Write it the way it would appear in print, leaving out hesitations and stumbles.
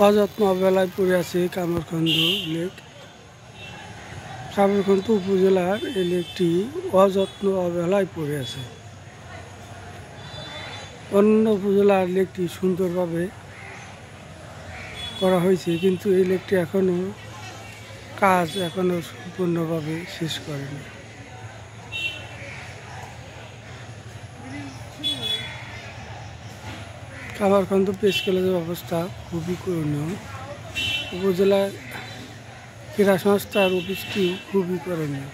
অযত্ন অবহেলায় পড়ে আছে কামরখন্দ লেক। কামরখন্দ উপজেলার এই লেকটি অযত্ন অবহেলায় পড়ে আছে। অন্য উপজেলার লেকটি সুন্দরভাবে করা হয়েছে, কিন্তু এই লেকটি কাজ সম্পূর্ণভাবে শেষ করেনি। কামরখন্দ প্রেস কলেজের অবস্থা খুবই করুণীয়। উপজেলা ক্রীড়া সংস্থার অফিসটি খুবই করুণীয়।